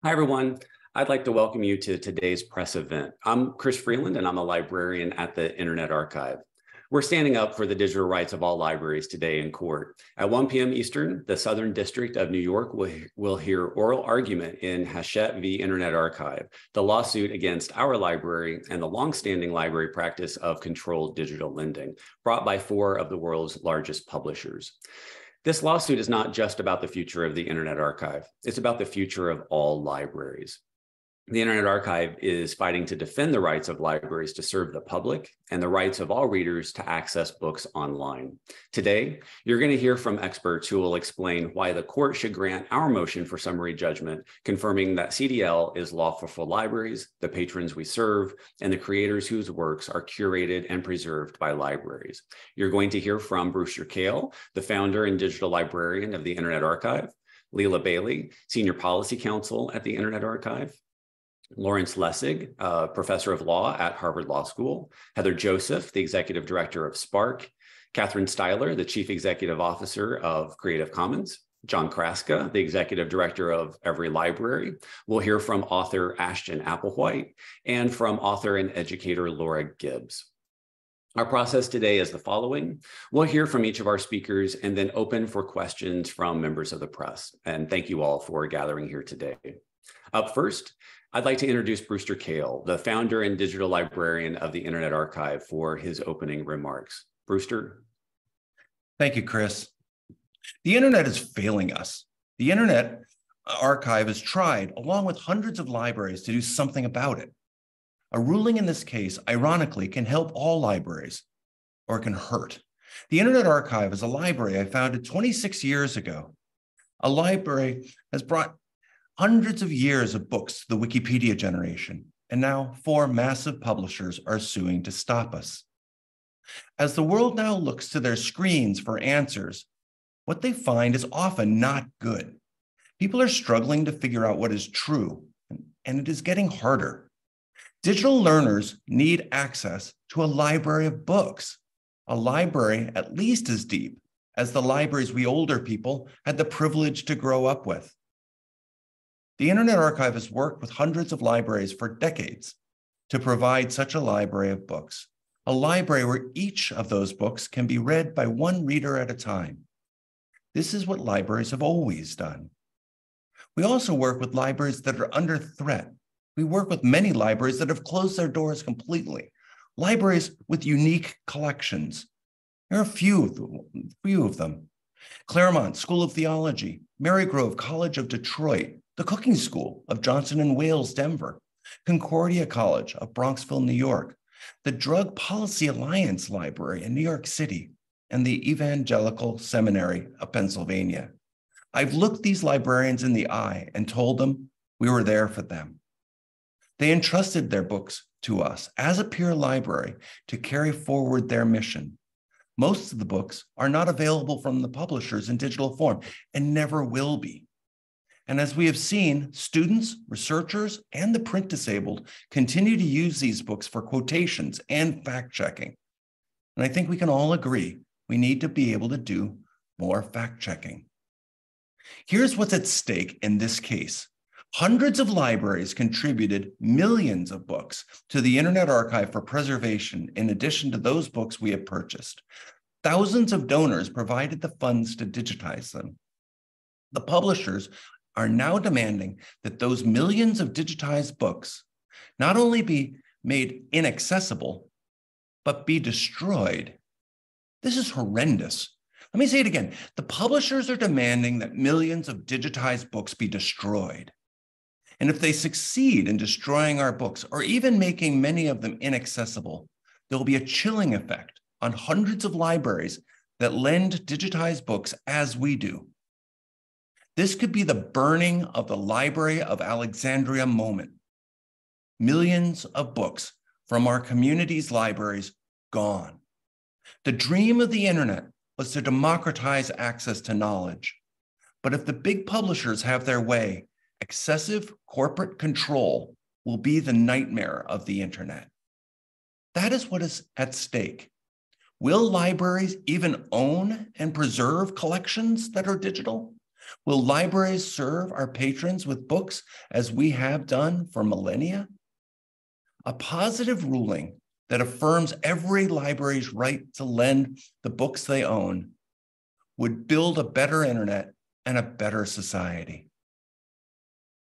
Hi, everyone. I'd like to welcome you to today's press event. I'm Chris Freeland, and I'm a librarian at the Internet Archive. We're standing up for the digital rights of all libraries today in court. At 1 p.m. Eastern, the Southern District of New York will hear oral argument in Hachette v. Internet Archive, the lawsuit against our library and the longstanding library practice of controlled digital lending, brought by 4 of the world's largest publishers. This lawsuit is not just about the future of the Internet Archive. It's about the future of all libraries. The Internet Archive is fighting to defend the rights of libraries to serve the public and the rights of all readers to access books online. Today, you're going to hear from experts who will explain why the court should grant our motion for summary judgment, confirming that CDL is lawful for libraries, the patrons we serve, and the creators whose works are curated and preserved by libraries. You're going to hear from Brewster Kahle, the founder and digital librarian of the Internet Archive, Leila Bailey, Senior Policy Counsel at the Internet Archive, Lawrence Lessig, professor of law at Harvard Law School, Heather Joseph, the executive director of Spark, Catherine Styler, the chief executive officer of Creative Commons, John Kraska, the executive director of Every Library. We'll hear from author Ashton Applewhite and from author and educator Laura Gibbs. Our process today is the following. We'll hear from each of our speakers and then open for questions from members of the press. And thank you all for gathering here today. Up first, I'd like to introduce Brewster Kahle, the founder and digital librarian of the Internet Archive, for his opening remarks. Brewster. Thank you, Chris. The Internet is failing us. The Internet Archive has tried, along with hundreds of libraries, to do something about it. A ruling in this case, ironically, can help all libraries, or it can hurt. The Internet Archive is a library I founded 26 years ago. A library has brought hundreds of years of books to the Wikipedia generation, and now 4 massive publishers are suing to stop us. As the world now looks to their screens for answers, what they find is often not good. People are struggling to figure out what is true, and it is getting harder. Digital learners need access to a library of books, a library at least as deep as the libraries we older people had the privilege to grow up with. The Internet Archive has worked with hundreds of libraries for decades to provide such a library of books, a library where each of those books can be read by one reader at a time. This is what libraries have always done. We also work with libraries that are under threat. We work with many libraries that have closed their doors completely, libraries with unique collections. There are a few of them. Claremont School of Theology, Marygrove College of Detroit, the Cooking School of Johnson & Wales, Denver, Concordia College of Bronxville, New York, the Drug Policy Alliance Library in New York City, and the Evangelical Seminary of Pennsylvania. I've looked these librarians in the eye and told them we were there for them. They entrusted their books to us as a peer library to carry forward their mission. Most of the books are not available from the publishers in digital form and never will be. And as we have seen, students, researchers, and the print disabled continue to use these books for quotations and fact-checking. And I think we can all agree we need to be able to do more fact-checking. Here's what's at stake in this case. Hundreds of libraries contributed millions of books to the Internet Archive for preservation in addition to those books we have purchased. Thousands of donors provided the funds to digitize them. The publishers are now demanding that those millions of digitized books not only be made inaccessible, but be destroyed. This is horrendous. Let me say it again. The publishers are demanding that millions of digitized books be destroyed. And if they succeed in destroying our books, or even making many of them inaccessible, there will be a chilling effect on hundreds of libraries that lend digitized books as we do. This could be the burning of the Library of Alexandria moment. Millions of books from our community's libraries gone. The dream of the internet was to democratize access to knowledge. But if the big publishers have their way, excessive corporate control will be the nightmare of the internet. That is what is at stake. Will libraries even own and preserve collections that are digital? Will libraries serve our patrons with books as we have done for millennia? A positive ruling that affirms every library's right to lend the books they own would build a better internet and a better society.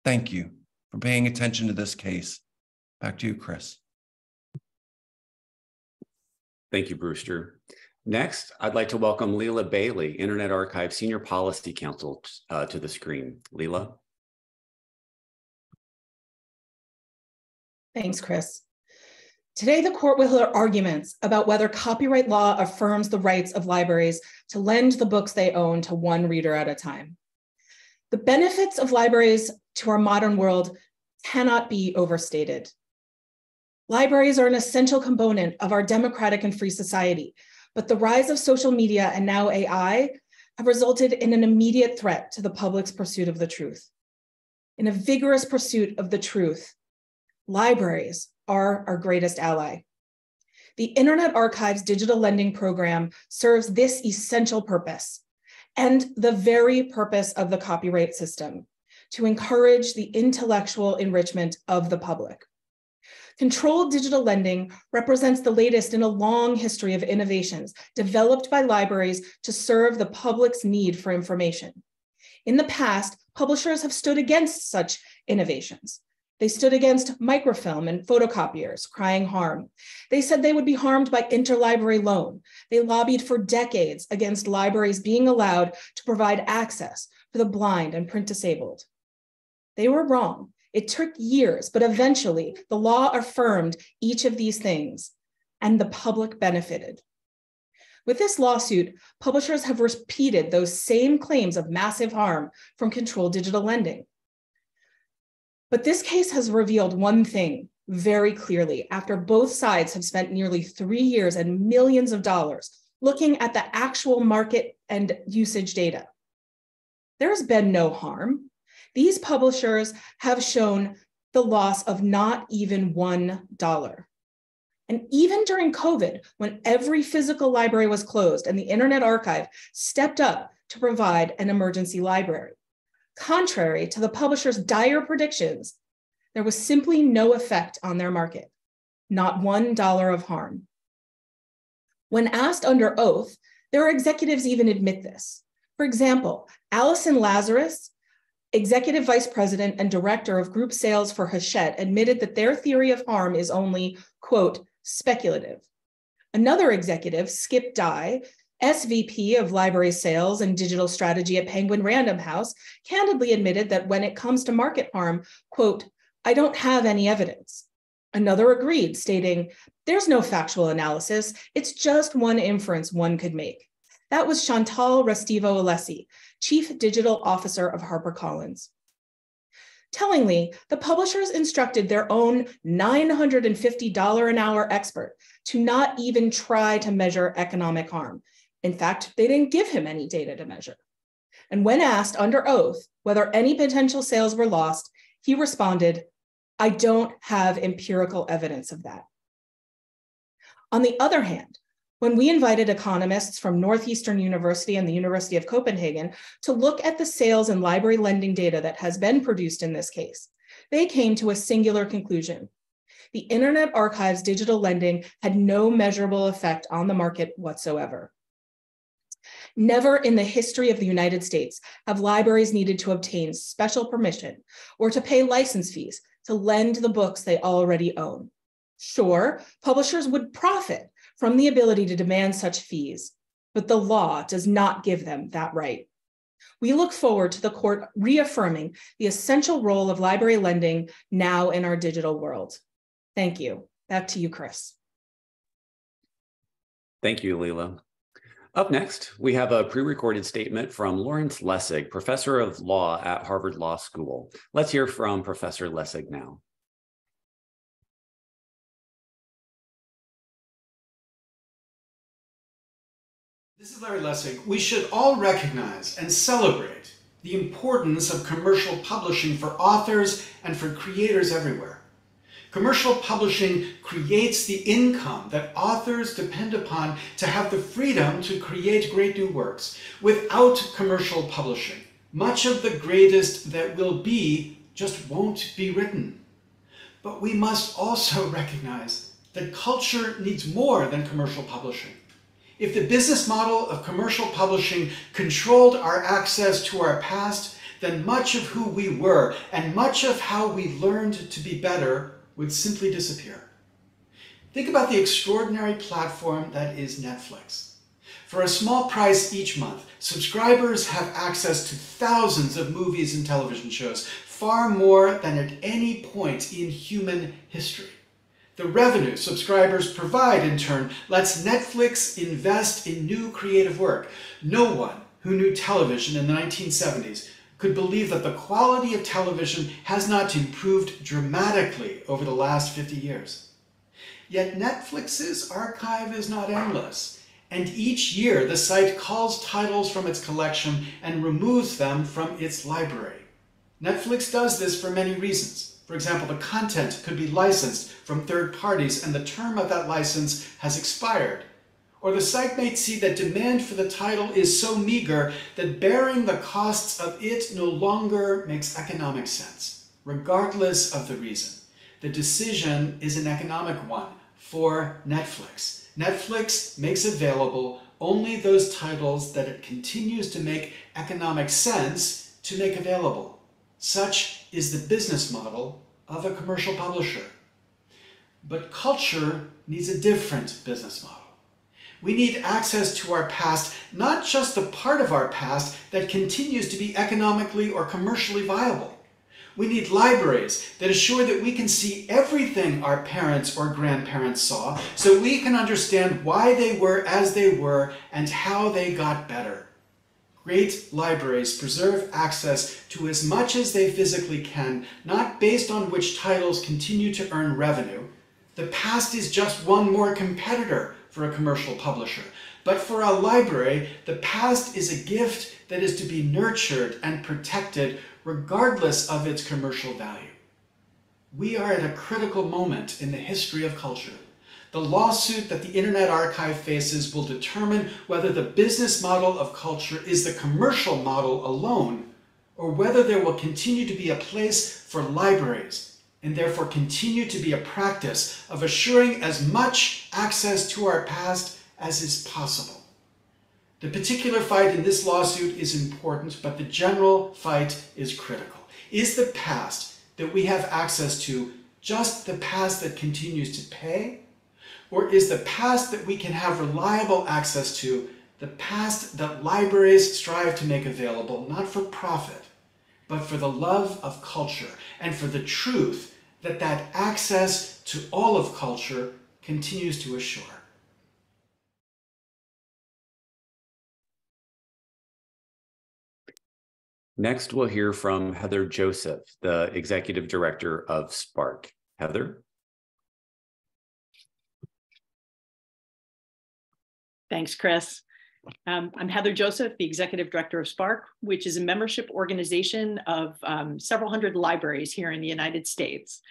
Thank you for paying attention to this case. Back to you, Chris. Thank you, Brewster. Next, I'd like to welcome Leila Bailey, Internet Archive Senior Policy Counsel, to the screen. Leila. Thanks, Chris. Today, the court will hear arguments about whether copyright law affirms the rights of libraries to lend the books they own to one reader at a time. The benefits of libraries to our modern world cannot be overstated. Libraries are an essential component of our democratic and free society, but the rise of social media and now AI have resulted in an immediate threat to the public's pursuit of the truth. In a vigorous pursuit of the truth, libraries are our greatest ally. The Internet Archive's digital lending program serves this essential purpose and the very purpose of the copyright system, to encourage the intellectual enrichment of the public. Controlled digital lending represents the latest in a long history of innovations developed by libraries to serve the public's need for information. In the past, publishers have stood against such innovations. They stood against microfilm and photocopiers, crying harm. They said they would be harmed by interlibrary loan. They lobbied for decades against libraries being allowed to provide access for the blind and print disabled. They were wrong. It took years, but eventually the law affirmed each of these things, and the public benefited. With this lawsuit, publishers have repeated those same claims of massive harm from controlled digital lending. But this case has revealed one thing very clearly after both sides have spent nearly 3 years and millions of dollars looking at the actual market and usage data. There's been no harm. These publishers have shown the loss of not even $1. And even during COVID, when every physical library was closed and the Internet Archive stepped up to provide an emergency library, contrary to the publisher's dire predictions, there was simply no effect on their market, not $1 of harm. When asked under oath, their executives even admit this. For example, Allison Lazarus, Executive Vice President and Director of Group Sales for Hachette, admitted that their theory of harm is only, quote, speculative. Another executive, Skip Dye, SVP of Library Sales and Digital Strategy at Penguin Random House, candidly admitted that when it comes to market harm, quote, I don't have any evidence. Another agreed, stating, there's no factual analysis, it's just one inference one could make. That was Chantal Restivo-Alessi, Chief Digital Officer of HarperCollins. Tellingly, the publishers instructed their own $950 an hour expert to not even try to measure economic harm. In fact, they didn't give him any data to measure. And when asked under oath whether any potential sales were lost, he responded, I don't have empirical evidence of that. On the other hand, when we invited economists from Northeastern University and the University of Copenhagen to look at the sales and library lending data that has been produced in this case, they came to a singular conclusion. The Internet Archive's digital lending had no measurable effect on the market whatsoever. Never in the history of the United States have libraries needed to obtain special permission or to pay license fees to lend the books they already own. Sure, publishers would profit from the ability to demand such fees, but the law does not give them that right. We look forward to the court reaffirming the essential role of library lending now in our digital world. Thank you. Back to you, Chris. Thank you, Leila. Up next, we have a pre-recorded statement from Lawrence Lessig, Professor of Law at Harvard Law School. Let's hear from Professor Lessig now. This is Larry Lessig. We should all recognize and celebrate the importance of commercial publishing for authors and for creators everywhere. Commercial publishing creates the income that authors depend upon to have the freedom to create great new works. Without commercial publishing, Much of the greatest that will be just won't be written. But we must also recognize that culture needs more than commercial publishing. If the business model of commercial publishing controlled our access to our past, then much of who we were and much of how we learned to be better would simply disappear. Think about the extraordinary platform that is Netflix. For a small price each month, subscribers have access to thousands of movies and television shows, far more than at any point in human history. The revenue subscribers provide, in turn, lets Netflix invest in new creative work. No one who knew television in the 1970s could believe that the quality of television has not improved dramatically over the last 50 years. Yet Netflix's archive is not endless, and each year the site calls titles from its collection and removes them from its library. Netflix does this for many reasons. For example, the content could be licensed from third parties and the term of that license has expired. Or the site may see that demand for the title is so meager that bearing the costs of it no longer makes economic sense. Regardless of the reason, the decision is an economic one for Netflix. Netflix makes available only those titles that it continues to make economic sense to make available. Such is the business model of a commercial publisher. But culture needs a different business model. We need access to our past, not just the part of our past that continues to be economically or commercially viable. We need libraries that assure that we can see everything our parents or grandparents saw, so we can understand why they were as they were and how they got better. Great libraries preserve access to as much as they physically can, not based on which titles continue to earn revenue. The past is just one more competitor for a commercial publisher. But for a library, the past is a gift that is to be nurtured and protected regardless of its commercial value. We are at a critical moment in the history of culture. The lawsuit that the Internet Archive faces will determine whether the business model of culture is the commercial model alone, or whether there will continue to be a place for libraries, and therefore continue to be a practice of assuring as much access to our past as is possible. The particular fight in this lawsuit is important, but the general fight is critical. Is the past that we have access to just the past that continues to pay? Or is the past that we can have reliable access to the past that libraries strive to make available, not for profit, but for the love of culture and for the truth that that access to all of culture continues to assure? Next, we'll hear from Heather Joseph, the Executive Director of Spark. Heather? Thanks, Chris. I'm Heather Joseph, the Executive Director of Spark, which is a membership organization of several hundred libraries here in the United States.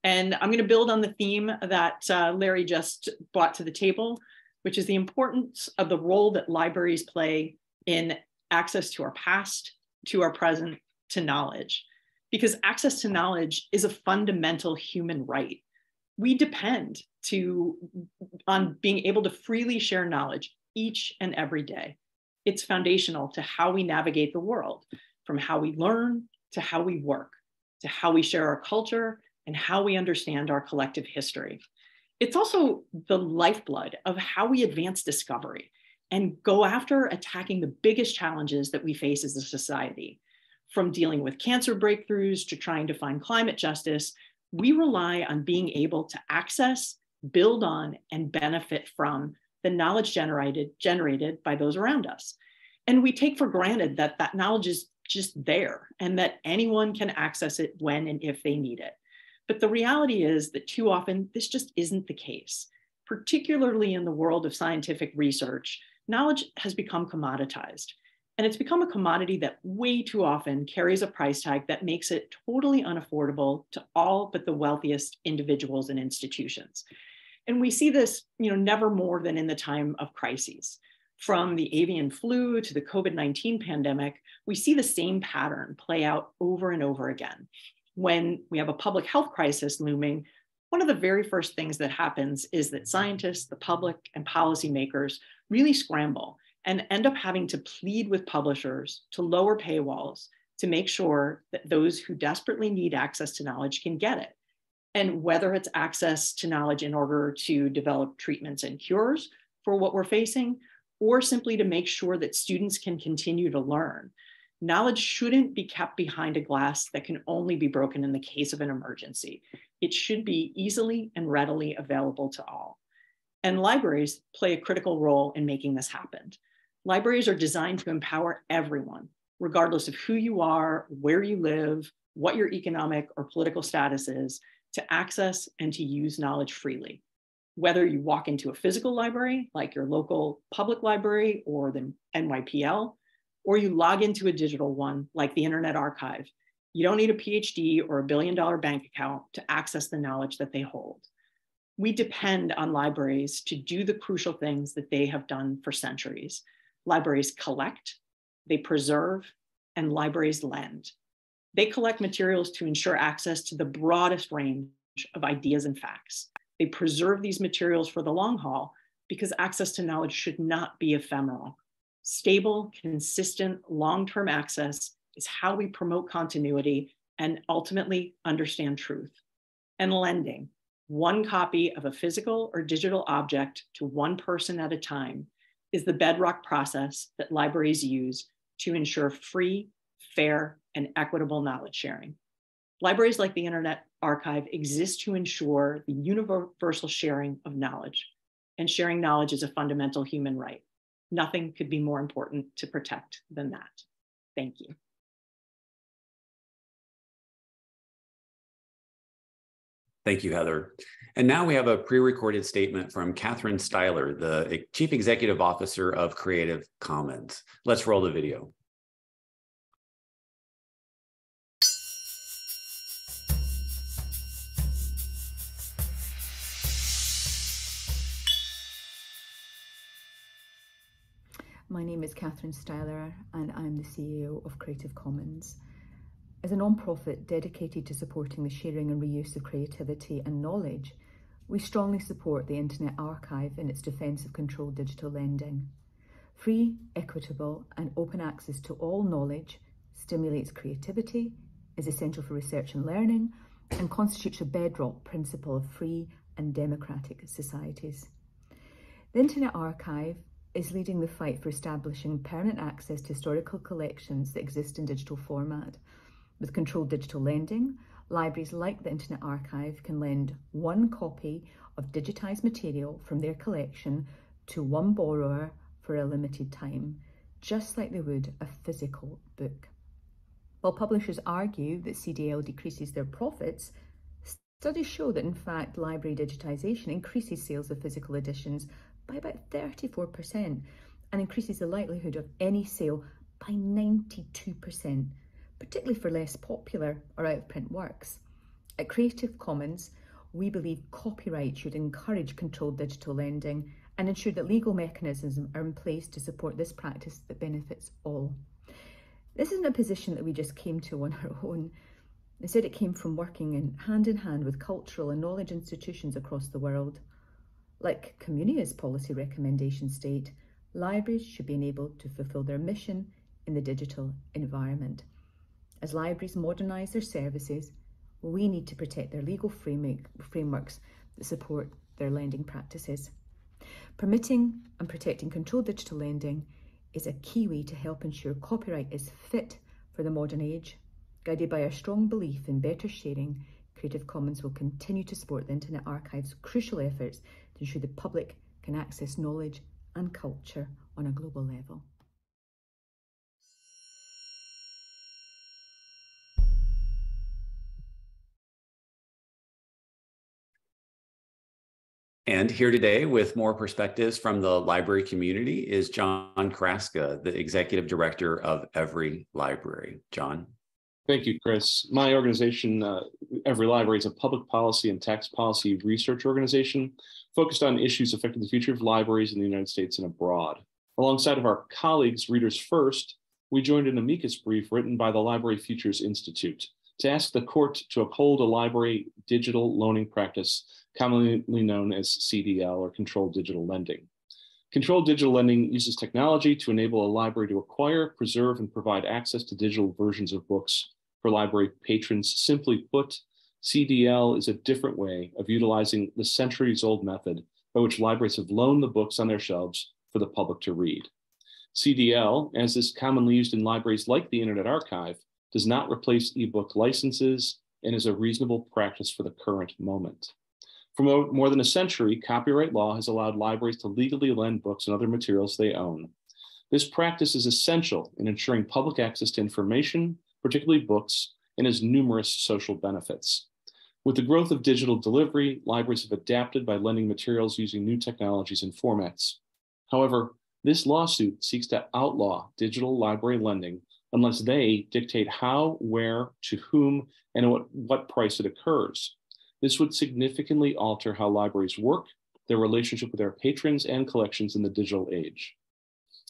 And I'm going to build on the theme that Larry just brought to the table, which is the importance of the role that libraries play in access to our past, to our present, to knowledge. Because access to knowledge is a fundamental human right. We depend on being able to freely share knowledge each and every day. It's foundational to how we navigate the world, from how we learn to how we work, to how we share our culture and how we understand our collective history. It's also the lifeblood of how we advance discovery and go after attacking the biggest challenges that we face as a society. From dealing with cancer breakthroughs to trying to find climate justice, we rely on being able to access, build on, and benefit from the knowledge generated by those around us. And we take for granted that that knowledge is just there and that anyone can access it when and if they need it. But the reality is that too often this just isn't the case. Particularly in the world of scientific research, knowledge has become commoditized. And it's become a commodity that way too often carries a price tag that makes it totally unaffordable to all but the wealthiest individuals and institutions. And we see this, never more than in the time of crises. From the avian flu to the COVID-19 pandemic, we see the same pattern play out over and over again. When we have a public health crisis looming, one of the very first things that happens is that scientists, the public, and policymakers really scramble and end up having to plead with publishers to lower paywalls to make sure that those who desperately need access to knowledge can get it. And whether it's access to knowledge in order to develop treatments and cures for what we're facing, or simply to make sure that students can continue to learn, knowledge shouldn't be kept behind a glass that can only be broken in the case of an emergency. It should be easily and readily available to all. And libraries play a critical role in making this happen. Libraries are designed to empower everyone, regardless of who you are, where you live, what your economic or political status is, to access and to use knowledge freely. Whether you walk into a physical library, like your local public library or the NYPL, or you log into a digital one, like the Internet Archive, you don't need a PhD or $1 billion bank account to access the knowledge that they hold. We depend on libraries to do the crucial things that they have done for centuries. Libraries collect, they preserve, and libraries lend. They collect materials to ensure access to the broadest range of ideas and facts. They preserve these materials for the long haul because access to knowledge should not be ephemeral. Stable, consistent, long-term access is how we promote continuity and ultimately understand truth. And lending, one copy of a physical or digital object to one person at a time, is the bedrock process that libraries use to ensure free, fair, and equitable knowledge sharing. Libraries like the Internet Archive exist to ensure the universal sharing of knowledge, and sharing knowledge is a fundamental human right. Nothing could be more important to protect than that. Thank you. Thank you, Heather. And now we have a pre-recorded statement from Catherine Styler, the Chief Executive Officer of Creative Commons. Let's roll the video. My name is Catherine Styler and I'm the CEO of Creative Commons. As a non-profit dedicated to supporting the sharing and reuse of creativity and knowledge, we strongly support the Internet Archive in its defence of controlled digital lending. Free, equitable and open access to all knowledge stimulates creativity, is essential for research and learning, and constitutes a bedrock principle of free and democratic societies. The Internet Archive is leading the fight for establishing permanent access to historical collections that exist in digital format. With controlled digital lending, libraries like the Internet Archive can lend one copy of digitised material from their collection to one borrower for a limited time, just like they would a physical book. While publishers argue that CDL decreases their profits, studies show that in fact library digitisation increases sales of physical editions by about 34% and increases the likelihood of any sale by 92%. Particularly for less popular or out-of-print works. At Creative Commons, we believe copyright should encourage controlled digital lending and ensure that legal mechanisms are in place to support this practice that benefits all. This isn't a position that we just came to on our own. Instead, it came from working in hand with cultural and knowledge institutions across the world. Like Communia's policy recommendations state, libraries should be enabled to fulfil their mission in the digital environment. As libraries modernise their services, we need to protect their legal frameworks that support their lending practices. Permitting and protecting controlled digital lending is a key way to help ensure copyright is fit for the modern age. Guided by our strong belief in better sharing, Creative Commons will continue to support the Internet Archive's crucial efforts to ensure the public can access knowledge and culture on a global level. And here today with more perspectives from the library community is John Kraska, the Executive Director of Every Library. John. Thank you, Chris. My organization, Every Library, is a public policy and tax policy research organization focused on issues affecting the future of libraries in the United States and abroad. Alongside of our colleagues, Readers First, we joined an amicus brief written by the Library Futures Institute to ask the court to uphold a library digital loaning practice commonly known as CDL, or controlled digital lending. Controlled digital lending uses technology to enable a library to acquire, preserve, and provide access to digital versions of books for library patrons. Simply put, CDL is a different way of utilizing the centuries-old method by which libraries have loaned the books on their shelves for the public to read. CDL, as is commonly used in libraries like the Internet Archive, does not replace ebook licenses and is a reasonable practice for the current moment. For more than a century, copyright law has allowed libraries to legally lend books and other materials they own. This practice is essential in ensuring public access to information, particularly books, and has numerous social benefits. With the growth of digital delivery, libraries have adapted by lending materials using new technologies and formats. However, this lawsuit seeks to outlaw digital library lending unless they dictate how, where, to whom, and at what price it occurs. This would significantly alter how libraries work, their relationship with their patrons and collections in the digital age.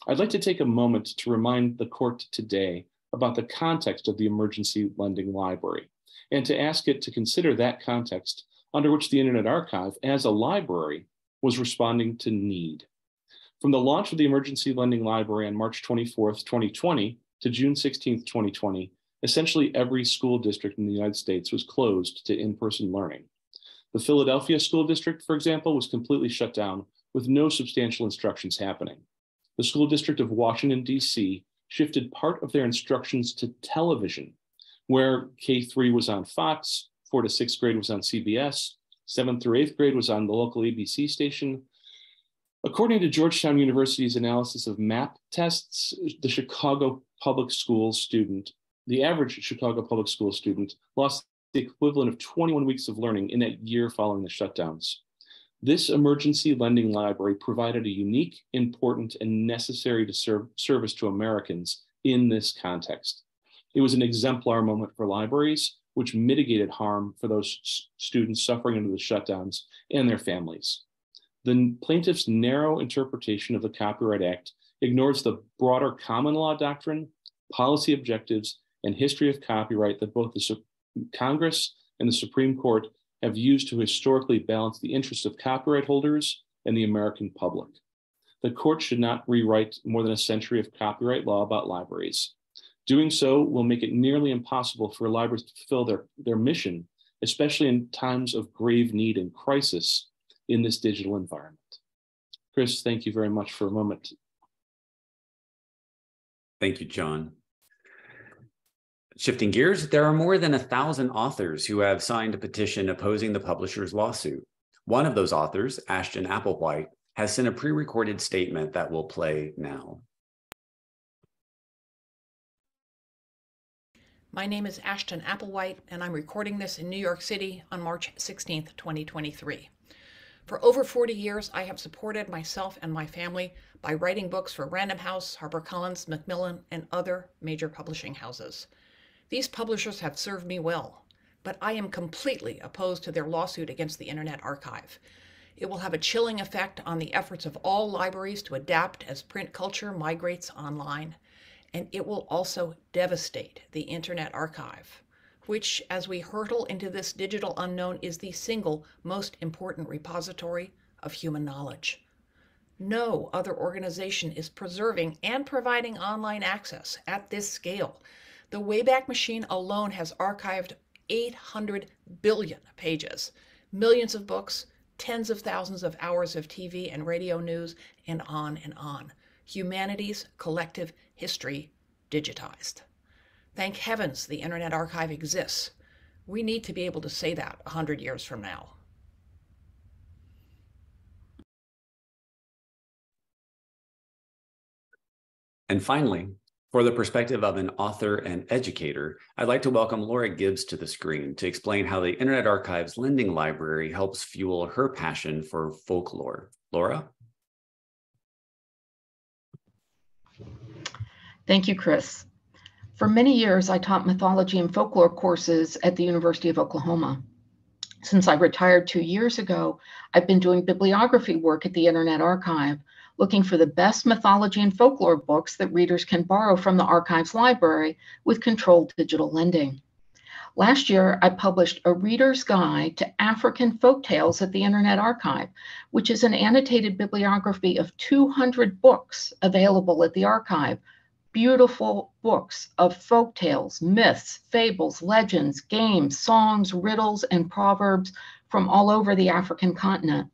I'd like to take a moment to remind the court today about the context of the emergency lending library, and to ask it to consider that context under which the Internet Archive, as a library, was responding to need. From the launch of the Emergency Lending Library on March 24th, 2020 to June 16th, 2020, essentially every school district in the United States was closed to in-person learning. The Philadelphia School District, for example, was completely shut down with no substantial instructions happening. The School District of Washington, D.C. shifted part of their instructions to television, where K-3 was on Fox, 4th to 6th grade was on CBS, 7th through 8th grade was on the local ABC station. According to Georgetown University's analysis of MAP tests, the average Chicago public school student lost the equivalent of 21 weeks of learning in that year following the shutdowns. This emergency lending library provided a unique, important, and necessary service to Americans in this context. It was an exemplar moment for libraries, which mitigated harm for those students suffering under the shutdowns and their families. The plaintiff's narrow interpretation of the Copyright Act ignores the broader common law doctrine, policy objectives, and history of copyright that both the Congress and the Supreme Court have used to historically balance the interests of copyright holders and the American public. The court should not rewrite more than a century of copyright law about libraries. Doing so will make it nearly impossible for libraries to fulfill their mission, especially in times of grave need and crisis in this digital environment. Chris, thank you very much for a moment. Thank you, John. Shifting gears, there are more than 1,000 authors who have signed a petition opposing the publisher's lawsuit. One of those authors, Ashton Applewhite, has sent a pre-recorded statement that we'll play now. My name is Ashton Applewhite, and I'm recording this in New York City on March 16th, 2023. For over 40 years, I have supported myself and my family by writing books for Random House, HarperCollins, Macmillan, and other major publishing houses. These publishers have served me well, but I am completely opposed to their lawsuit against the Internet Archive. It will have a chilling effect on the efforts of all libraries to adapt as print culture migrates online, and it will also devastate the Internet Archive, which, as we hurtle into this digital unknown, is the single most important repository of human knowledge. No other organization is preserving and providing online access at this scale. The Wayback Machine alone has archived 800 billion pages, millions of books, tens of thousands of hours of TV and radio news, and on and on. Humanity's collective history digitized. Thank heavens the Internet Archive exists. We need to be able to say that 100 years from now. And finally, for the perspective of an author and educator, I'd like to welcome Laura Gibbs to the screen to explain how the Internet Archive's lending library helps fuel her passion for folklore. Laura? Thank you, Chris. For many years, I taught mythology and folklore courses at the University of Oklahoma. Since I retired 2 years ago, I've been doing bibliography work at the Internet Archive, looking for the best mythology and folklore books that readers can borrow from the Archives library with controlled digital lending. Last year, I published a reader's guide to African folktales at the Internet Archive, which is an annotated bibliography of 200 books available at the archive. Beautiful books of folktales, myths, fables, legends, games, songs, riddles, and proverbs from all over the African continent.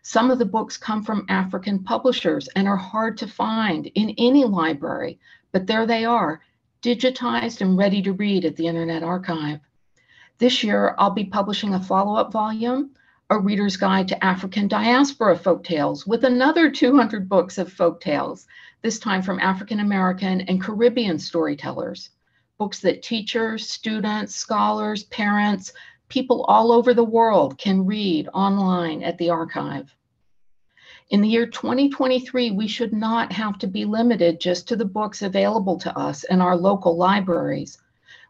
Some of the books come from African publishers and are hard to find in any library, but there they are, digitized and ready to read at the Internet Archive. This year, I'll be publishing a follow-up volume, A Reader's Guide to African Diaspora Folktales, with another 200 books of folktales, this time from African American and Caribbean storytellers, books that teachers, students, scholars, parents, people all over the world can read online at the archive. In the year 2023, we should not have to be limited just to the books available to us in our local libraries.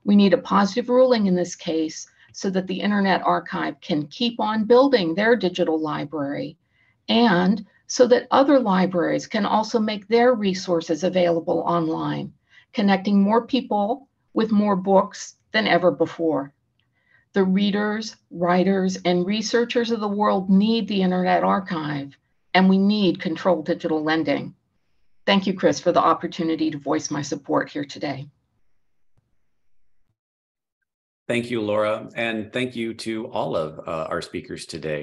We need a positive ruling in this case so that the Internet Archive can keep on building their digital library, and so that other libraries can also make their resources available online, connecting more people with more books than ever before. The readers, writers, and researchers of the world need the Internet Archive, and we need controlled digital lending. Thank you, Chris, for the opportunity to voice my support here today. Thank you, Laura, and thank you to all of our speakers today.